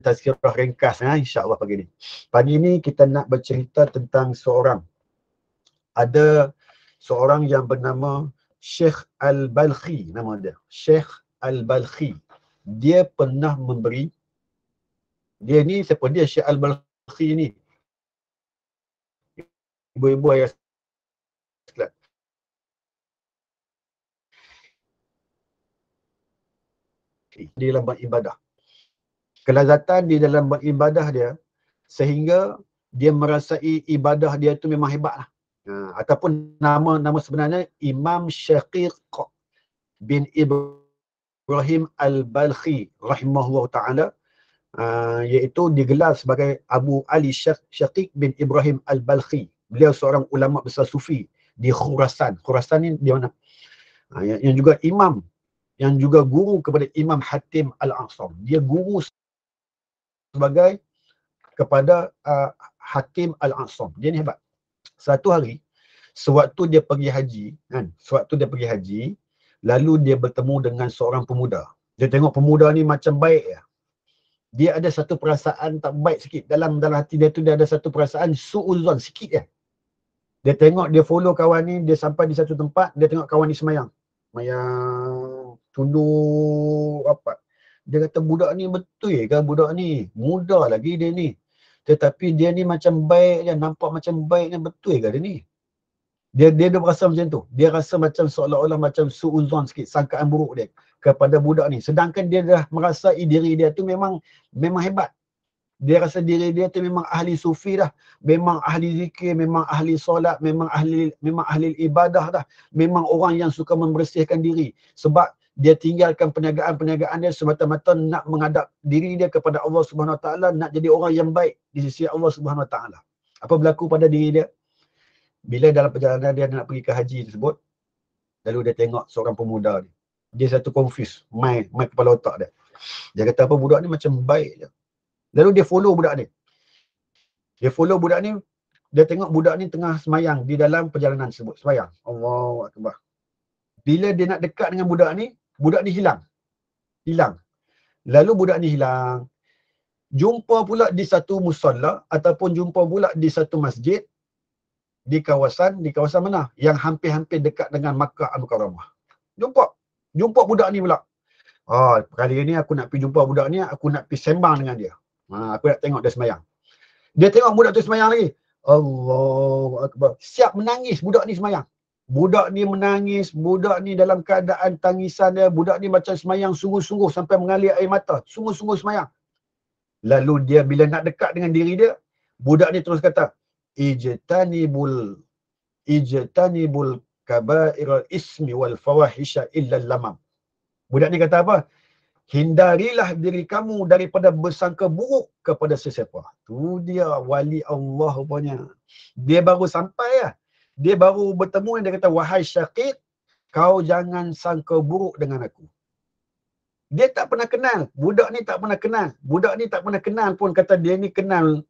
tazkirah ringkas insya-Allah pagi ni. Pagi ni kita nak bercerita tentang ada seorang yang bernama Syekh Al-Balkhi, nama dia. Syekh Al-Balkhi. Dia pernah memberi, dia ni siapa dia Syekh Al-Balkhi ni? Ibu-ibu ayah sekalian. Di dalam beribadah. Kelazatan di dalam beribadah dia sehingga dia merasai ibadah dia tu memang hebat lah. Ataupun nama sebenarnya Imam Syaqiq bin Ibrahim Al-Balkhi rahimahullah ta'ala, iaitu digelar sebagai Abu Ali Syaqiq bin Ibrahim Al-Balkhi. Beliau seorang ulama besar sufi di Khurasan. Khurasan ni di mana? Yang juga imam, yang juga guru kepada Imam Hatim Al-A'sam. Dia guru sebagai kepada Hatim Al-A'sam. Dia ni hebat. Satu hari, sewaktu dia pergi haji, lalu dia bertemu dengan seorang pemuda. Dia tengok pemuda ni macam baik ya. Dia ada satu perasaan tak baik sikit. Dalam hati dia tu dia ada satu perasaan su'uzon sikit ya. Dia tengok, dia follow kawan ni, dia sampai di satu tempat, dia tengok kawan ni semayang. Semayang, tunduk, apa. Dia kata, budak ni betul ke budak ni? Muda lagi dia ni. Tetapi dia ni macam baik je, nampak macam baik ni, betul ke dia ni? Dia berasa macam tu. Dia rasa macam seolah-olah macam su'uzon sikit, sangkaan buruk dia kepada budak ni. Sedangkan dia dah merasai diri dia tu memang hebat. Dia rasa diri dia tu memang ahli sufi dah, memang ahli zikir, memang ahli solat, memang ahli ibadah dah, memang orang yang suka membersihkan diri. Sebab dia tinggalkan perniagaan dia semata-mata nak menghadap diri dia kepada Allah Subhanahu Wa Taala, nak jadi orang yang baik di sisi Allah Subhanahu Wa Taala. Apa berlaku pada diri dia? Bila dalam perjalanan dia nak pergi ke haji tersebut, lalu dia tengok seorang pemuda ni. Dia satu confuse, main kepala otak dia. Dia kata, apa budak ni macam baik je. Lalu dia follow budak ni. Dia tengok budak ni tengah semayang di dalam perjalanan tersebut. Semayang. Allahu Akbar. Bila dia nak dekat dengan budak ni hilang. Lalu budak ni hilang. Jumpa pula di satu musalla ataupun jumpa pula di satu masjid di kawasan mana? Yang hampir-hampir dekat dengan Makkah Al-Mukarramah. Jumpa budak ni pula. Kali ni aku nak pergi jumpa budak ni, aku nak pergi sembang dengan dia. Aku nak tengok dia semayang. Dia tengok budak tu semayang lagi. Allahu Akbar. Siap menangis budak ni semayang. Budak ni menangis, budak ni dalam keadaan tangisan dia, budak ni macam semayang sungguh-sungguh sampai mengalir air mata. Sungguh-sungguh semayang. Lalu dia bila nak dekat dengan diri dia, budak ni terus kata, Ijtanibul kabairal ismi wal fawahisha illa lamam. Budak ni kata apa? Hindarilah diri kamu daripada bersangka buruk kepada sesiapa. Tu dia wali Allah rupanya. Dia baru sampai ya. Dia baru bertemu, dia kata, wahai Syaqiq, kau jangan sangka buruk dengan aku. Dia tak pernah kenal. Budak ni tak pernah kenal. Budak ni tak pernah kenal pun kata dia ni kenal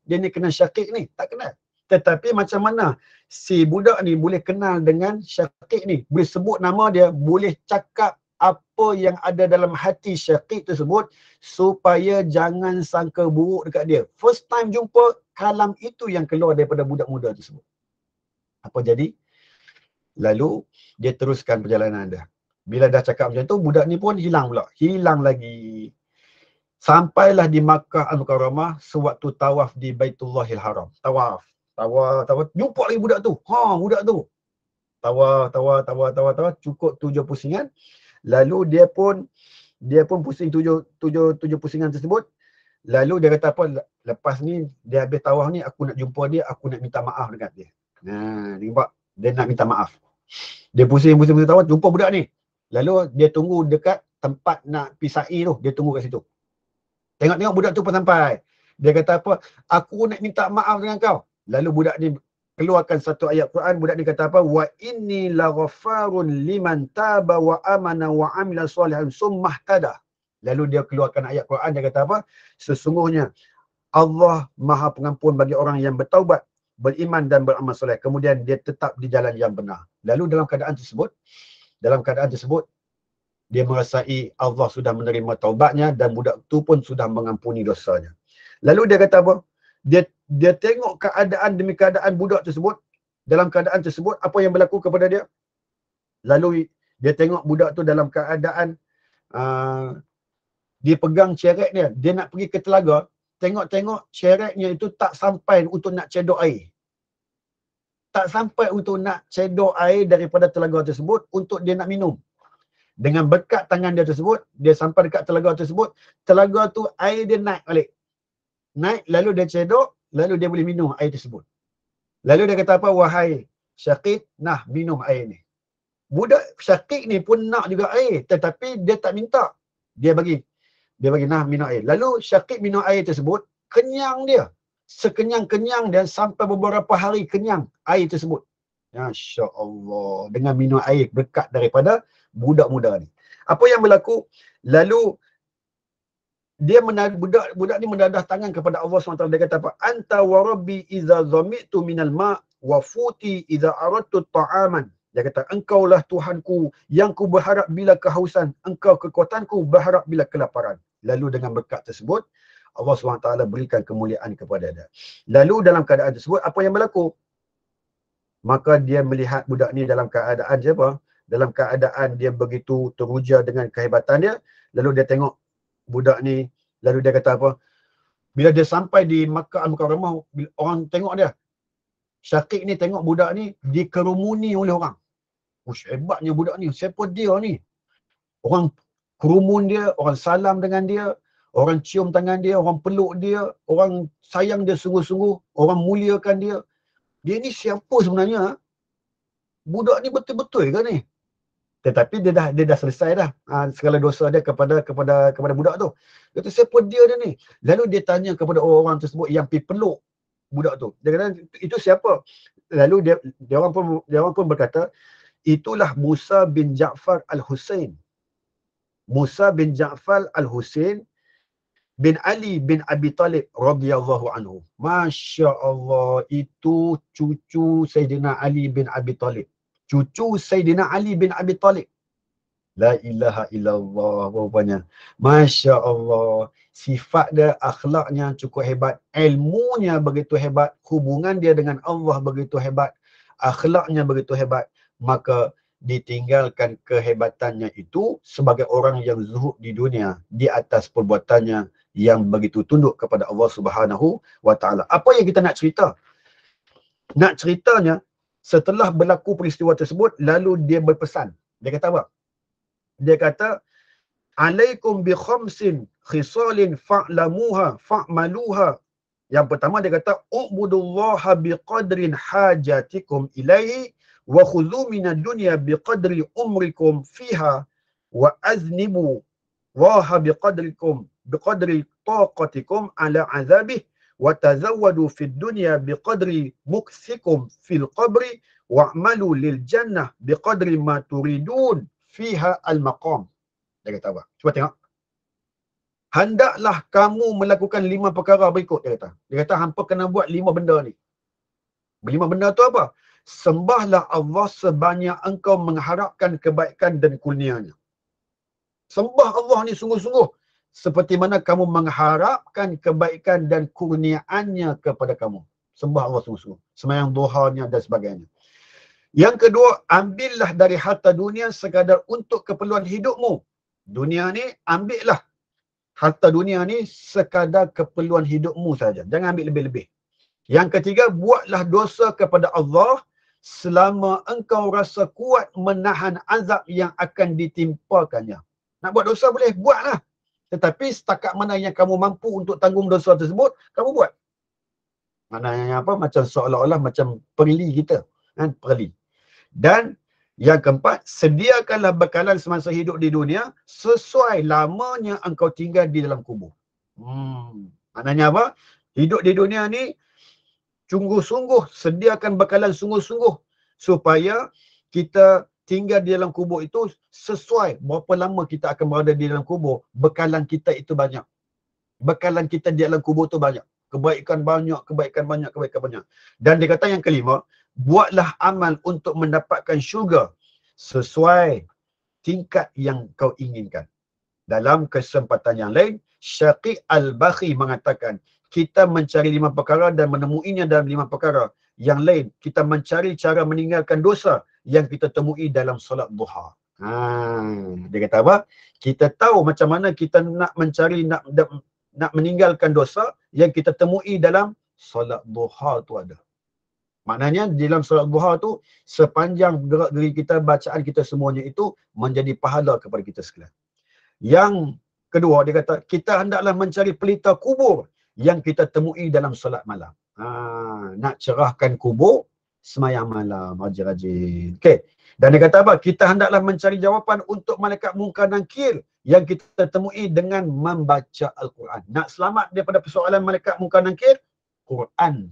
Syaqiq ni. Tak kenal. Tetapi macam mana si budak ni boleh kenal dengan Syaqiq ni? Boleh sebut nama dia, boleh cakap apa yang ada dalam hati Syaqiq tersebut supaya jangan sangka buruk dekat dia. First time jumpa, kalam itu yang keluar daripada budak muda tersebut. Apa jadi? Lalu dia teruskan perjalanan dia. Bila dah cakap macam tu, budak ni pun hilang pula. Hilang lagi. Sampailah di Makkah Al-Mukarramah sewaktu tawaf di Baitullahil Haram. Tawaf. Jumpa lagi budak tu. Budak tu. Tawaf. Cukup 7 pusingan. Lalu dia pun pusing 7 pusingan tersebut. Lalu dia kata apa? Lepas ni, dia habis tawaf ni, aku nak jumpa dia, aku nak minta maaf dekat dia. Nampak? Dia nak minta maaf. Dia pusing tawaf, jumpa budak ni. Lalu dia tunggu dekat tempat nak pergi sa'i tu. Dia tunggu kat situ. Tengok budak tu pun sampai. Dia kata apa? Aku nak minta maaf dengan kau. Lalu budak ni keluarkan satu ayat Quran. Budak ni kata apa? Wa inni laghaffarun liman taba wa amana wa amila salihan summa ihtada. Lalu dia keluarkan ayat Quran. Dia kata apa? Sesungguhnya Allah Maha Pengampun bagi orang yang bertaubat, beriman dan beramal soleh. Kemudian dia tetap di jalan yang benar. Lalu dalam keadaan tersebut, dia merasai Allah sudah menerima taubatnya dan budak tu pun sudah mengampuni dosanya. Lalu dia kata apa? Dia tengok keadaan demi keadaan budak tersebut. Dalam keadaan tersebut, apa yang berlaku kepada dia? Lalu dia tengok budak tu dalam keadaan dia pegang cerek dia nak pergi ke telaga, tengok-tengok cereknya itu tak sampai untuk nak cedok air. Tak sampai untuk nak cedok air daripada telaga tersebut untuk dia nak minum. Dengan berkat tangan dia tersebut, dia sampai dekat telaga tu air dia naik balik. Naik, lalu dia cedok, lalu dia boleh minum air tersebut. Lalu dia kata apa? Wahai Syaqiq, nah minum air ni. Budak Syaqiq ni pun nak juga air, tetapi dia tak minta. Dia bagi nah minum air. Lalu Syaqiq minum air tersebut, kenyang dia. Sekenyang-kenyang dia sampai beberapa hari kenyang air tersebut. Masya Allah. Dengan minum air berkat daripada budak muda ni. Apa yang berlaku? Lalu dia budak ni mendadah tangan kepada Allah SWT. Dia kata apa? Anta wa rabbi iza zami'tu minal ma' wa futi iza aradtu ta'aman. Dia kata, engkaulah Tuhanku yang ku berharap bila kehausan, engkau kekuatanku berharap bila kelaparan. Lalu dengan berkat tersebut, Allah SWT berikan kemuliaan kepada dia. Lalu dalam keadaan tersebut, apa yang berlaku? Maka dia melihat budak ni dalam keadaan siapa? Dalam keadaan dia begitu teruja dengan kehebatan dia. Lalu dia tengok budak ni, lalu dia kata apa? Bila dia sampai di Makkah Al-Mukarramah, orang tengok dia. Syaqiq ni tengok budak ni dikerumuni oleh orang. Ush, hebatnya budak ni. Siapa dia ni? Orang kerumun dia, orang salam dengan dia, orang cium tangan dia, orang peluk dia, orang sayang dia sungguh-sungguh, orang muliakan dia. Dia ni siapa sebenarnya? Budak ni betul-betul ke ni? Tetapi dia dah selesai dah segala dosa dia kepada budak tu. Dia kata, siapa dia ni? Lalu dia tanya kepada orang tersebut yang pergi peluk budak tu. Dia kata, itu siapa? Lalu dia orang pun berkata, itulah Musa bin Ja'far Al-Husain. Musa bin Ja'far Al-Husain bin Ali bin Abi Talib radhiyallahu anhu. Masya Allah, itu cucu Sayyidina Ali bin Abi Talib. Cucu Sayyidina Ali bin Abi Talib. La ilaha illallah, rupanya. Masya Allah, sifat dia, akhlaknya cukup hebat, ilmunya begitu hebat, hubungan dia dengan Allah begitu hebat, akhlaknya begitu hebat, maka ditinggalkan kehebatannya itu sebagai orang yang zuhud di dunia di atas perbuatannya yang begitu tunduk kepada Allah Subhanahu wa taala. Apa yang kita nak cerita? Nak ceritanya, setelah berlaku peristiwa tersebut, lalu dia berpesan. Dia kata apa? Dia kata, alaikum bi khamsin khisalin fa'lamuha fa'maluha. Yang pertama dia kata, ubudullaha biqadrin hajatikum ilaihi wa khudhu minad dunya biqadri umrikum fiha wa aznibu waha biqadri taqatikum ala azabih wa tazawwadu fid dunya biqadri muksikum fil qabri wa'malu lil jannah biqadri ma turidun fiha al-maqam. Dia kata apa? Cuba tengok. Hendaklah kamu melakukan 5 perkara berikut, dia kata. Dia kata, hampa kena buat 5 benda ni. 5 benda tu apa? Sembahlah Allah sebanyak engkau mengharapkan kebaikan dan kurnianya. Sembah Allah ni sungguh-sungguh seperti mana kamu mengharapkan kebaikan dan kurniaannya kepada kamu. Sembah Allah sungguh-sungguh. Sembahyang duhanya dan sebagainya. Yang kedua, ambillah dari harta dunia sekadar untuk keperluan hidupmu. Dunia ni, ambillah harta dunia ni sekadar keperluan hidupmu saja. Jangan ambil lebih-lebih. Yang ketiga, buatlah dosa kepada Allah selama engkau rasa kuat menahan azab yang akan ditimpakannya. Nak buat dosa boleh, buatlah. Tetapi setakat mana yang kamu mampu untuk tanggung dosa tersebut, kamu buat. Maknanya apa? Macam seolah-olah macam perli kita. Kan? Perli. Dan yang keempat, sediakanlah bekalan semasa hidup di dunia sesuai lamanya engkau tinggal di dalam kubur. Maknanya apa? Hidup di dunia ni, sungguh-sungguh sediakan bekalan sungguh-sungguh supaya kita tinggal di dalam kubur itu sesuai berapa lama kita akan berada di dalam kubur. Bekalan kita itu banyak. Bekalan kita di dalam kubur itu banyak. Kebaikan banyak, kebaikan banyak, kebaikan banyak. Dan dia kata yang kelima, buatlah amal untuk mendapatkan syurga sesuai tingkat yang kau inginkan. Dalam kesempatan yang lain, Syaqi Al-Bakhi mengatakan, kita mencari 5 perkara dan menemuinya dalam 5 perkara. Yang lain, kita mencari cara meninggalkan dosa yang kita temui dalam solat duha. Dia kata apa? Kita tahu macam mana kita nak mencari, nak meninggalkan dosa yang kita temui dalam solat duha tu ada. Maknanya dalam solat duha tu, sepanjang gerak geri kita, bacaan kita semuanya itu menjadi pahala kepada kita sekalian. Yang kedua, dia kata, kita hendaklah mencari pelita kubur yang kita temui dalam solat malam. Nak cerahkan kubur semayang malam, rajin-rajin. Okay. Dan dia kata apa? Kita hendaklah mencari jawapan untuk malaikat Munkar dan Nakir yang kita temui dengan membaca Al-Quran. Nak selamat daripada persoalan malaikat Munkar dan Nakir, Quran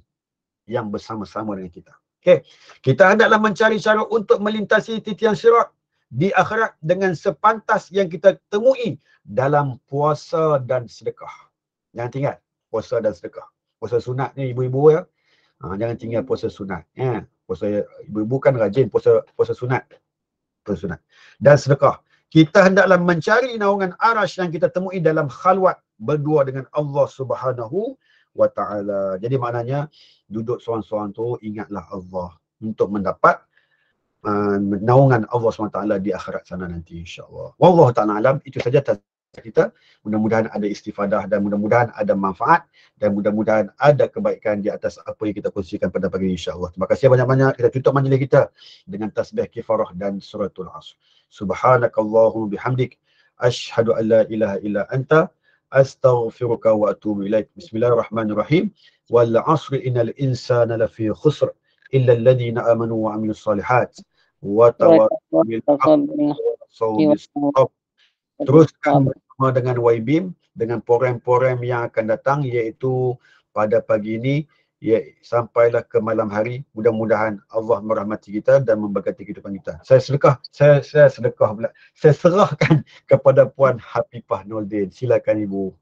yang bersama-sama dengan kita. Okay. Kita hendaklah mencari cara untuk melintasi titian sirat di akhirat dengan sepantas yang kita temui dalam puasa dan sedekah. Jangan tinggal puasa dan sedekah. Puasa sunat ni ibu-ibu ya. Jangan tinggal puasa sunat. Puasa ibu-ibu kan rajin puasa sunat. Puasa sunat. Dan sedekah. Kita hendaklah mencari naungan arash yang kita temui dalam khalwat berdua dengan Allah Subhanahu wa ta'ala. Jadi maknanya duduk seorang-seorang tu ingatlah Allah untuk mendapat naungan Allah SWT di akhirat sana nanti, insyaAllah. Wallahu ta'ala alam. Itu saja kita. Mudah-mudahan ada istifadah dan mudah-mudahan ada manfaat dan mudah-mudahan ada kebaikan di atas apa yang kita kongsikan pada pagi ini, insyaAllah. Terima kasih banyak-banyak. Kita tutup majlis kita dengan tasbih kifarah dan suratul asr. Subhanakallahumma bihamdik. Ashhadu an la ilaha illa anta. Astaghfiruka wa atubu ilaik. Bismillahirrahmanirrahim. Wal asri innal insana lafi khusr illa alladhina amanu wa amilus salihat. Teruskan bersama dengan YBeam dengan program-program yang akan datang, iaitu pada pagi ini sampailah ke malam hari. Mudah-mudahan Allah merahmati kita dan memberkati kehidupan kita. Saya serahkan kepada Puan Hafifah Nordin. Silakan Ibu.